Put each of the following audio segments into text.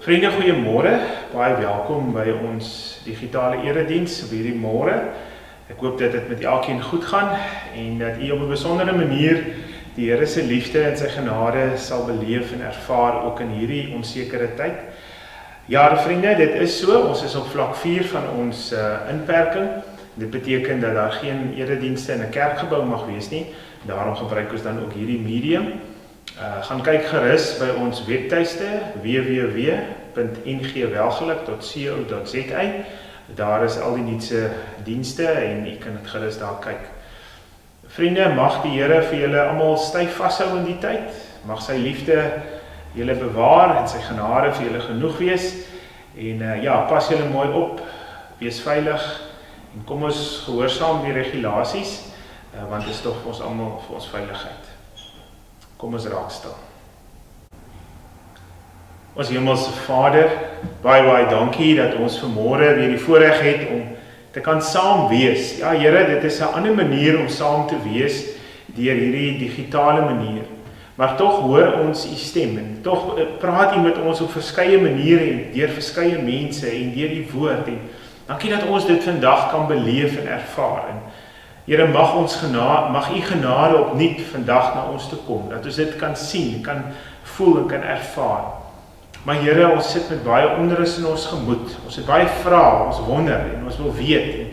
Vriende, goeiemôre. Baie welkom by ons digitale erediens op hierdie môre. Ek hoop dat dit met elkeen goed gaan en dat u op 'n besondere manier die Here se liefde en sy genade sal beleef en ervaar ook in hierdie onsekere tyd. Ja, vriende, dit is so. Ons is op vlak 4 van ons inperking. Dit beteken dat daar geen eredienste in 'n kerkgebou mag wees nie. Daarom gebruik ons dan ook hierdie medium. Gaan kyk gerus by ons webtuiste www.ngwelgeluk.co.za. Daar is al die nuutste dienste en u kan dit gerus daar kyk. Vriende, mag die Here vir julle almal styf vashou in die tyd. Mag sy liefde julle bewaar en sy genade vir julle genoeg wees. En pas julle mooi op, wees veilig en kom ons gehoorsaam die regulasies, want dit is tog ons almal vir ons veiligheid. Kom ons raak stil. Ons Hemelse Vader, baie dankie dat ons vanmôre weer die voorreg het om te kan saam wees. Ja Here, dit is 'n ander manier om saam te wees deur hierdie digitale manier. Maar tog hoor ons u stem en tog praat u met ons op verskeie maniere en deur verskeie mense en deur u woord. En dankie dat ons dit vandag kan beleef en ervaar. En Here, mag u genade opnuut vandag na ons toe kom, dat ons dit kan sien, kan voel en kan ervaar. Maar Here, ons sit met baie onrus in ons gemoed, ons het baie vrae, ons wonder en ons wil weet. En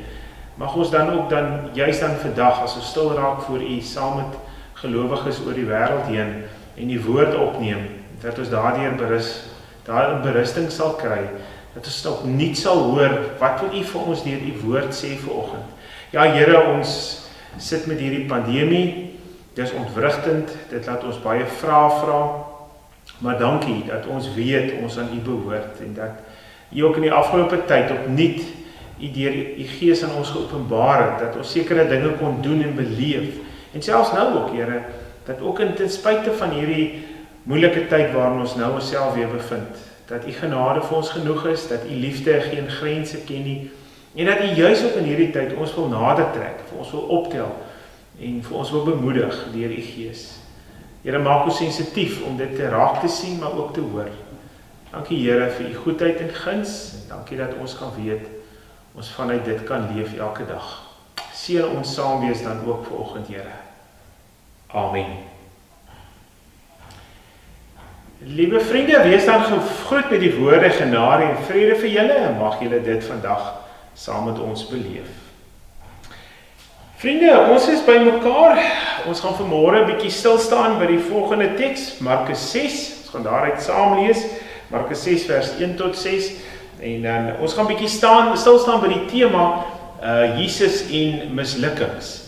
mag ons dan ook juist vandag, as ons stil raak voor u, saam met gelowiges oor die wêreld heen en die woord opneem, dat ons daardeur berusting sal kry, dat ons opnuut sal hoor, wat wil u vir ons deur u woord sê vanoggend. Ja Here, ons sit met hierdie pandemie, dit is ontwrigtend, dit laat ons baie vrae vra, maar dankie dat ons weet ons aan u behoort, en dat u ook in die afgelope tyd opnuut u deur u Gees aan ons geopenbaar het, dat ons sekere dinge kon doen en beleef, en selfs nou ook Here, dat ook ten spyte van hierdie moeilike tyd waarin ons nou onsself weer bevind, dat u genade vir ons genoeg is, dat u liefde geen grense ken nie, en dat u juis ook in hierdie tyd ons wil nader trek, vir ons wil optel, en vir ons wil bemoedig deur u Gees. Here, maak ons sensitief om dit te raak te sien, maar ook te hoor. Dankie Here vir u goedheid en guns, en dankie dat ons kan weet, ons vanuit dit kan leef elke dag. Seën ons saam wees dan ook vanoggend, Here. Amen. Liewe vriende, wees dan gegroet met die woorde genade en vrede vir julle, en mag julle dit vandag saam met ons beleef. Vriende, ons is by mekaar. Ons gaan vanmôre 'n bietjie stil staan by die volgende teks, Markus 6. Ons gaan daaruit saam lees, Markus 6 vers 1 tot 6. En dan ons gaan 'n bietjie stil staan by die tema Jesus en mislukkings.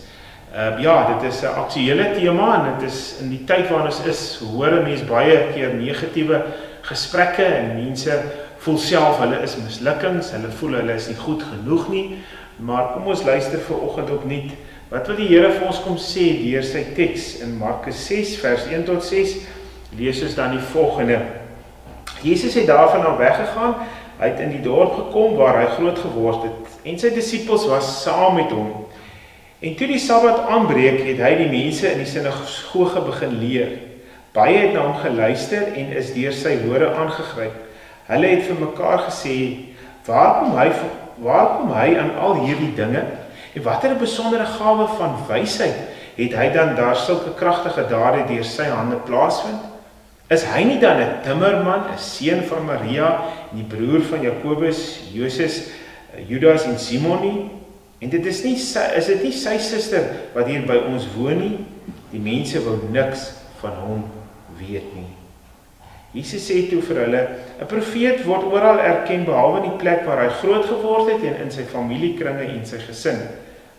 Dit is 'n aktuele tema en dit is in die tyd waarin ons is, hoor 'n mens baie keer negatiewe gesprekke en mense voel self hulle is mislukkings, hulle voel hulle is nie goed genoeg nie, maar kom ons luister vanoggend opnuut. Wat wil die Here vir ons kom sê deur sy teks in Markus 6 vers 1 tot 6? Lees ons dan die volgende. Jesus het daarvan weggegaan, hy het in die dorp gekom waar hy groot geword het, en sy disippels was saam met hom. En toe die Sabbat aanbreek, het hy die mense in die sinagoge begin leer. Baie het na hom geluister en is deur sy woorde aangegryp. Hulle het vir mekaar gesê, waar kom hy aan al hierdie dinge? En watter 'n besondere gawe van wysheid het hy dan daar sulke kragtige dade deur sy hande plaasvind? Is hy nie dan 'n timmerman, 'n seun van Maria en die broer van Jakobus, Joses, Judas en Simon nie? En is dit nie sy suster wat hier by ons woon nie? Die mense wou niks van hom weet nie. Jesus sê toe vir hulle, 'n profeet word oral erken behalwe in die plek waar hy groot geword het en in sy familiekringe en sy gesin.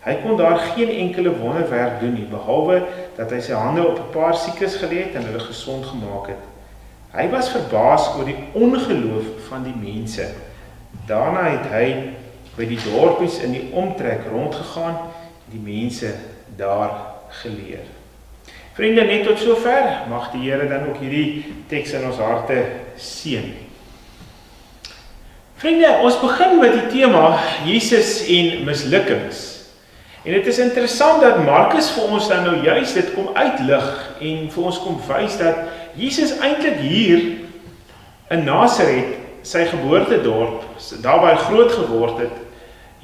Hy kon daar geen enkele wonderwerk doen nie, behalwe dat hy sy hande op 'n paar siekes gelê het en hulle gesond gemaak het. Hy was verbaas oor die ongeloof van die mense. Daarna het hy by die dorpies in die omtrek rondgegaan, die mense daar geleer. Vriende, net tot sover, mag die Here dan ook hierdie teks in ons harte seën. Vriende, ons begin met die tema Jesus en mislukkings. En dit is interessant dat Markus vir ons dan nou juist dit kom uitlig en vir ons kom wys dat Jesus eintlik hier in Nasaret sy geboortedorp, daarby groot geword het,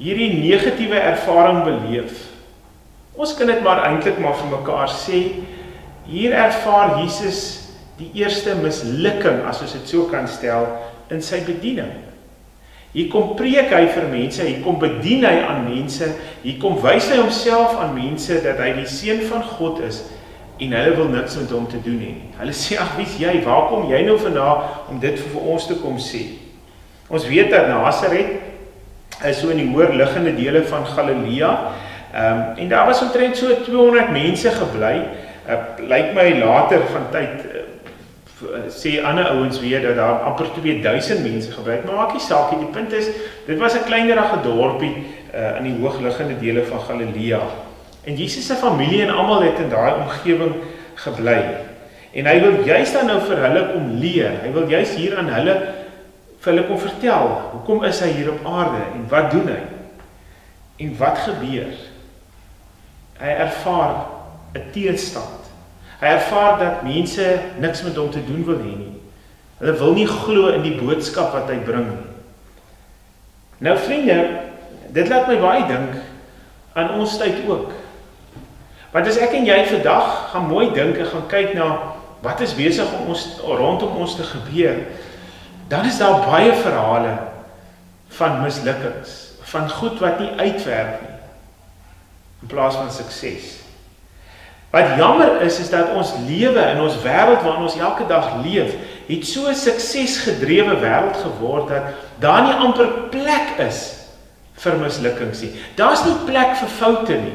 hierdie negatiewe ervaring beleef. Ons kan dit maar eintlik maar vir mekaar sê, hier ervaar Jesus die eerste mislukking, as ons dit so kan stel, in sy bediening. Hier kom preek hy vir mense, hier kom bedien hy aan mense, hier kom wys hy homself aan mense dat hy die seun van God is, en hulle wil niks met hom te doen hê. Hulle sê, ag, wie is jy, waar kom jy nou vandaan om dit vir ons te kom sê? Ons weet dat Nasaret is so in die hoër liggende dele van Galilea, en daar was omtrent so 200 mense gebly, lyk my later van tyd, sê ander ouens weer dat daar amper 2000 mense gebly het, maar maak nie saak, die punt is, dit was 'n kleinerige dorpie in die hoogliggende dele van Galilea. En Jesus se familie en almal het in daai omgewing gebly. En hy wil juist dan nou vir hulle kom leer. Hy wil juist hier aan hulle vir hulle kom vertel, hoekom is hy hier op aarde en wat doen hy? En wat gebeur? Hy ervaar 'n teenstand. Hy ervaar dat mense niks met hom te doen wil hê nie. Hulle wil nie glo in die boodskap wat hy bring nie. Nou vriende, dit laat my baie dink aan ons tyd ook. Want as ek en jy vandag gaan mooi dink en gaan kyk na wat is besig om ons rondom ons te gebeur, dan is daar baie verhale van mislukkings, van goed wat nie uitwerk nie, in plaas van sukses. Wat jammer is dat ons lewe in ons wêreld waarin ons elke dag leef, het so 'n suksesgedrewe wêreld geword dat daar nie amper plek is vir mislukkings nie. Daar's nie plek vir foute nie.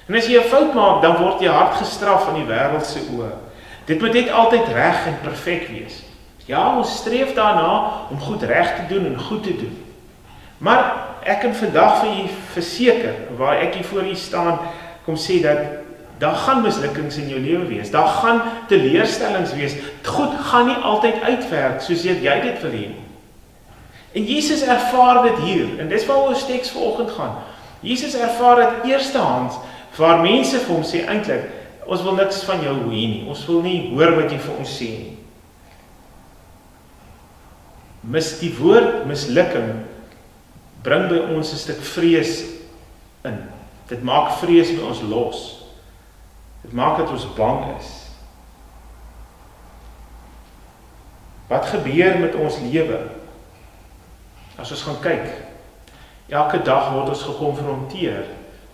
En as jy 'n fout maak, dan word jy hard gestraf in die wêreld se oë. Dit moet net altyd reg en perfek wees. Ja, ons streef daarna om goed reg te doen en goed te doen. Maar ek kan vandag vir u verseker, waar ek hier voor u staan, kom sê dat daar gaan mislukkings in jou lewe wees. Daar gaan teleurstellings wees. Goed gaan nie altyd uitwerk soos jy dit wil hê. En Jesus ervaar dit hier, en dis waar ons teks vanoggend gaan. Jesus ervaar dit eerstehands, waar mense vir hom sê, eintlik, ons wil niks van jou hê nie, ons wil nie hoor wat jy vir ons sê nie. Die woord mislukking bring by ons 'n stuk vrees in. Dit maak vrees by ons los. Dit maak dat ons bang is. Wat gebeur met ons lewe? As ons gaan kyk, elke dag word ons gekonfronteer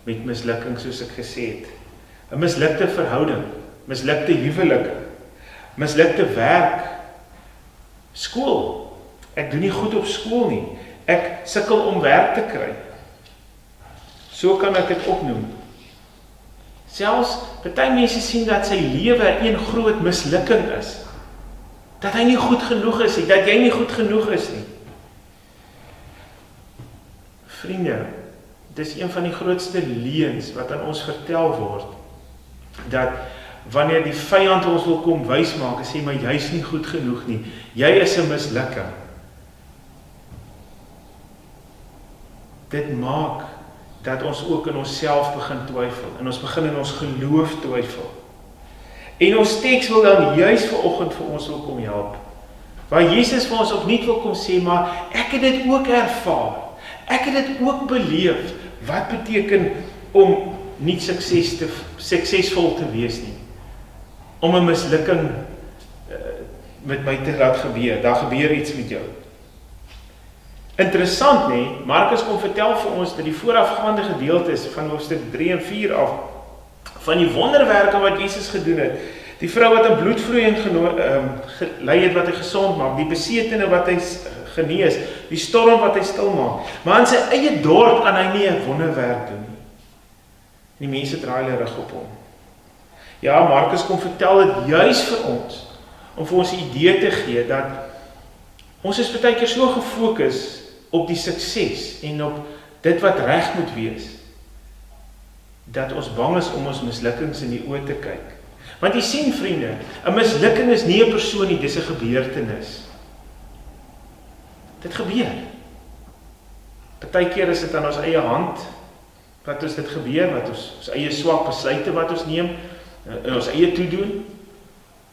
met mislukking, soos ek gesê het. 'n Mislukte verhouding, mislukte huwelike, mislukte werk, skool. Ek doen nie goed op skool nie. Ek sukkel om werk te kry. So kan ek dit opnoem. Selfs party mense sien dat sy lewe een groot mislukking is. Dat hy nie goed genoeg is nie, dat jy nie goed genoeg is nie. Vriende, dis een van die grootste leuns wat aan ons vertel word, dat wanneer die vyand ons wil kom wys maak en sê, maar jy's nie goed genoeg nie, jy is 'n mislukking. Dit maak dat ons ook in onsself begin twyfel, en ons begin in ons geloof twyfel. En ons teks wil dan juist vanoggend vir ons wil kom help, waar Jesus vir ons opnuut wil kom sê, maar ek het dit ook ervaar, ek het dit ook beleef, wat beteken om nie suksesvol te wees nie, om 'n mislukking met my te laat gebeur, daar gebeur iets met jou. Interessant nie, Markus kom vertel vir ons dat die voorafgaande gedeeltes van hoofstuk 3 en 4 af, van die wonderwerke wat Jesus gedoen het, die vrou wat 'n bloedvloeiing gelei het wat hy gesond maak, die besetene wat hy genees, die storm wat hy stil maak, maar in sy eie dorp kan hy nie 'n wonderwerk doen nie. Die mense draai hulle rug op hom. Ja, Markus kom vertel dit juis vir ons, om vir ons 'n idee te gee, dat ons is baie keer so gefokus op die sukses en op dit wat reg moet wees, dat ons bang is om ons mislukkings in die oë te kyk. Want jy sien vriende, 'n mislukking is nie 'n persoon nie, dis 'n gebeurtenis. Dit gebeur. Baie keer is dit aan ons eie hand, wat ons dit gebeur, wat ons eie swak besluite wat ons neem, in ons eie toedoen,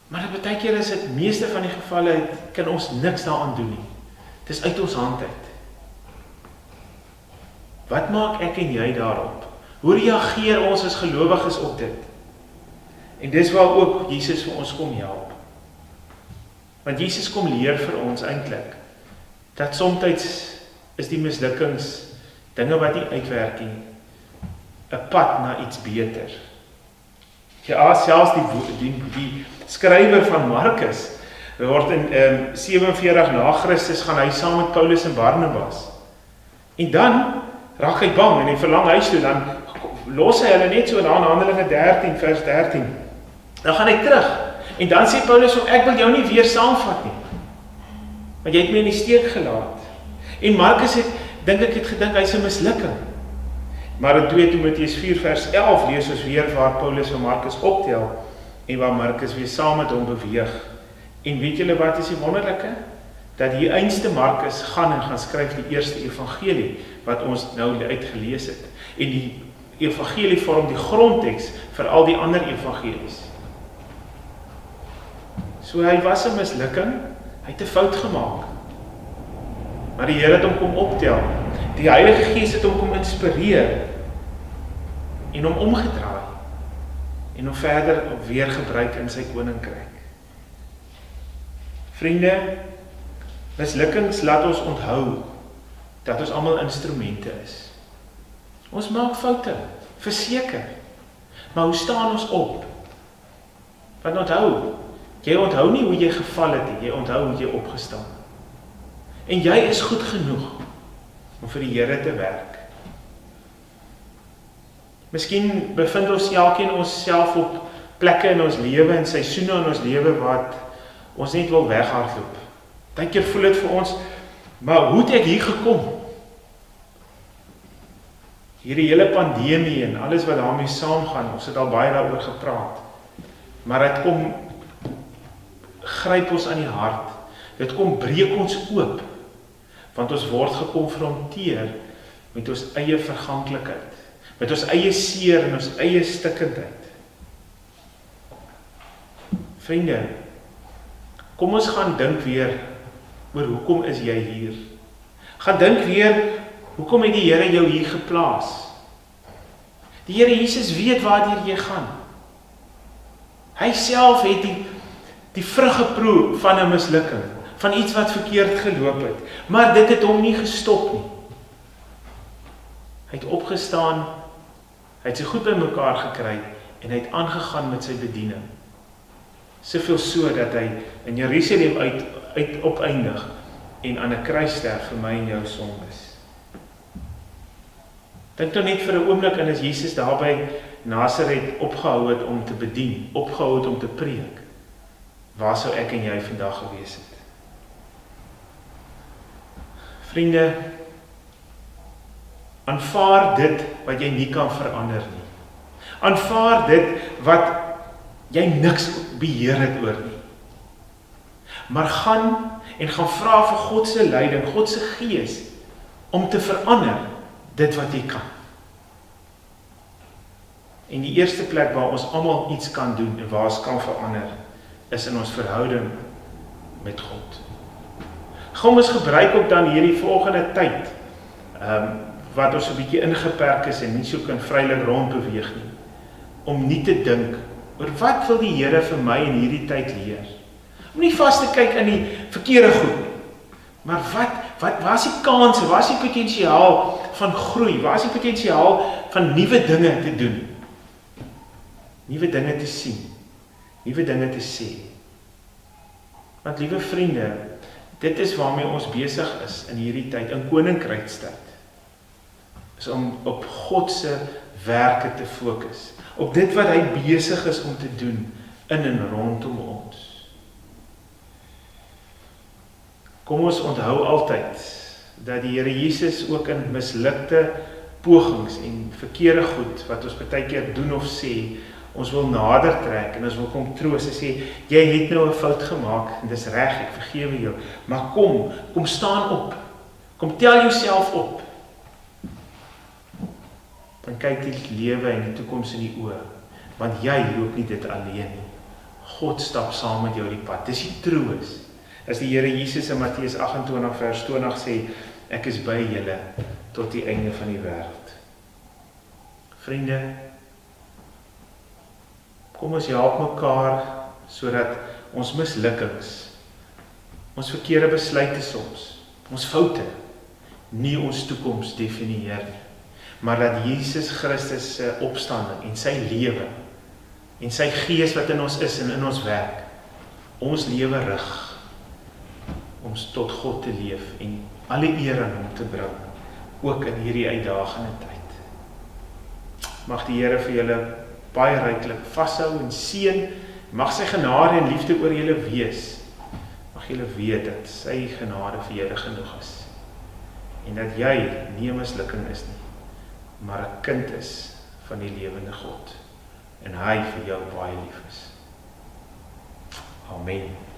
maar baie keer is dit, meeste van die gevalle, kan ons niks daaraan doen nie. Dis uit ons hand uit. Wat maak ek en jy daarop? Hoe reageer ons as gelowiges op dit? En dis waar ook Jesus vir ons kom help. Want Jesus kom leer vir ons eintlik, dat soms is die mislukkings, dinge wat nie uitwerk nie, 'n pad na iets beter. Ja, selfs die skrywer van Markus, word in 47 na Christus gaan hy saam met Paulus en Barnabas. En dan raak hy bang en hy verlang huis toe, dan los hy hulle net so na Handelinge 13 vers 13. Dan gaan hy terug. En dan sê Paulus, ek wil jou nie weer saamvat nie. Want jy het my in die steek gelaat. En Markus het gedink hy's 'n mislukking. Maar in 2 Timoteus 4 vers 11 lees ons weer waar Paulus vir Markus optel en waar Markus weer saam met hom beweeg. En weet julle wat is die wonderlike? Dat die einste Markus gaan skryf die eerste evangelie wat ons nou uitgelees het. En die evangelie vorm die grondteks vir al die ander evangelies. So hy was 'n mislukking, hy het 'n fout gemaak. Maar die Here het hom kom optel. Die Heilige Gees het hom kom inspireer en hom omgedraai en hom verder weer gebruik in sy koninkryk. Vriende, mislukkings laat ons onthou dat ons almal instrumente is. Ons maak foute, verseker. Maar hoe staan ons op? Want onthou, jy onthou nie hoe jy geval het nie, jy onthou hoe jy opgestaan. En jy is goed genoeg om vir die Here te werk. Miskien bevind ons elkeen onsself op plekke in ons lewe en seisoene in ons lewe wat ons net wil weghardloop. Partykeer voel dit vir ons, maar hoe het ek hier gekom? Hierdie hele pandemie en alles wat daarmee saamgaan, ons het al baie daaroor gepraat. Maar dit kom gryp ons aan die hart. Dit kom breek ons oop. Want ons word gekonfronteer met ons eie verganklikheid, met ons eie seer en ons eie stikkendheid. Vriende, kom ons gaan dink weer oor hoekom is jy hier? Gaan dink weer, hoekom het die Here jou hier geplaas? Die Here Jesus weet waartoe jy gaan. Hy self het die vrug geproe van 'n mislukking, van iets wat verkeerd geloop het, maar dit het hom nie gestop nie. Hy het opgestaan, hy het sy goed bymekaar gekry en hy het aangegaan met sy bediening. Soveel so dat hy in Jerusalem uit opeindig en aan 'n kruis sterf vir my en jou sondes. Dink nou net vir 'n oomblik aan as Jesus daar by Nasaret opgehou het om te bedien, opgehou het om te preek. Waar sou ek en jy vandag gewees het? Vriende, aanvaar dit wat jy nie kan verander nie. Aanvaar dit wat jy niks beheer het oor nie. Maar gaan vra vir God se leiding, God se Gees, om te verander dit wat jy kan. En die eerste plek waar ons almal iets kan doen en waar ons kan verander, is in ons verhouding met God. Kom ons gebruik ook dan hierdie volgende tyd, wat ons 'n bietjie ingeperk is en nie so kan vrylik rondbeweeg nie, om nie te dink oor wat wil die Here vir my in hierdie tyd leer. Om nie vas te kyk in die verkeerde goed nie, maar waar is die kanse, waar is die potensiaal van groei, waar is die potensiaal van nuwe dinge te doen, nuwe dinge te sien, nuwe dinge te sê. Want liewe vriende, dit is waarmee ons besig is in hierdie tyd, in koninkrykstyd, is om op God se werke te fokus, op dit wat hy besig is om te doen in en rondom ons. Kom ons onthou altyd dat die Here Jesus ook in mislukte pogings en verkeerde goed wat ons baie keer doen of sê, ons wil nader trek en ons wil kom troos en sê, jy het nou 'n fout gemaak en dis reg, ek vergewe jou, maar kom staan op, kom tel jouself op, dan kyk die lewe en die toekoms in die oë, want jy loop nie dit alleen nie, God stap saam met jou die pad, dis die troos, as die Here Jesus in Matteus 28 vers 20 sê, ek is by julle tot die einde van die wêreld. Vriende, kom ons help mekaar sodat ons mislukkings, ons verkeerde besluite soms, ons foute, nie ons toekoms definieer nie, maar dat Jesus Christus se opstanding en sy lewe en sy gees wat in ons is en in ons werk, ons lewe rig om tot God te leef en alle eer aan hom te bring, ook in hierdie uitdagende tyd. Mag die Here vir julle baie ryklik vashou en seën, mag sy genade en liefde oor julle wees. Mag julle weet dat sy genade vir julle genoeg is. En dat jy nie 'n mislukking is nie, maar 'n kind is van die lewende God. En hy vir jou baie lief is. Amen.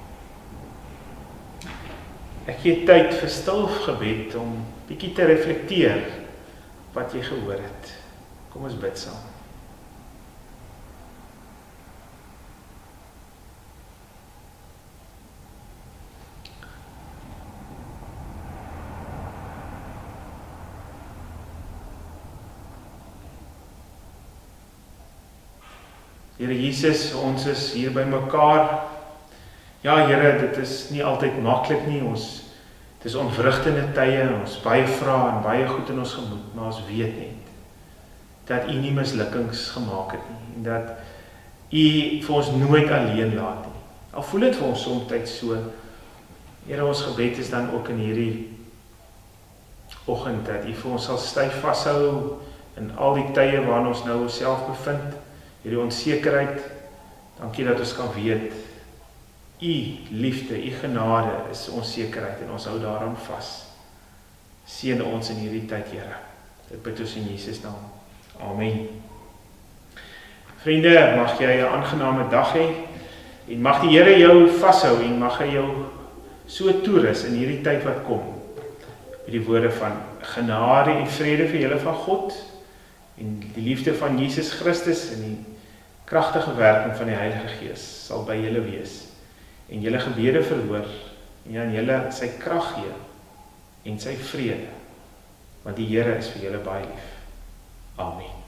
Ek gee tyd vir stil gebed om bietjie te reflekteer wat jy gehoor het. Kom ons bid saam. Here Jesus, ons is hier by mekaar. Ja, Here, dit is nie altyd maklik nie. Dit is ontwrigtende tye, ons baie vrae en baie goed in ons gemoed, maar ons weet net dat U nie mislukkings gemaak het nie en dat U vir ons nooit alleen laat nie. Al voel dit vir ons soms so. Here, ons gebed is dan ook in hierdie oggend dat U vir ons sal styf vashou in al die tye waarin ons nou onsself bevind. Hierdie onsekerheid, dankie dat ons kan weet, U liefde, U genade is ons sekerheid en ons hou daaraan vas. Seën ons in hierdie tyd, Here. Dit bid ons in Jesus naam. Amen. Vriende, mag jy 'n aangename dag hê en mag die Here jou vashou en mag hy jou so toerus in hierdie tyd wat kom. Met die woorde van genade en vrede vir julle van God en die liefde van Jesus Christus en die kragtige werking van die Heilige Gees sal by julle wees en julle gebede verhoor en aan julle sy krag gee en sy vrede, want die Here is vir julle baie lief. Amen.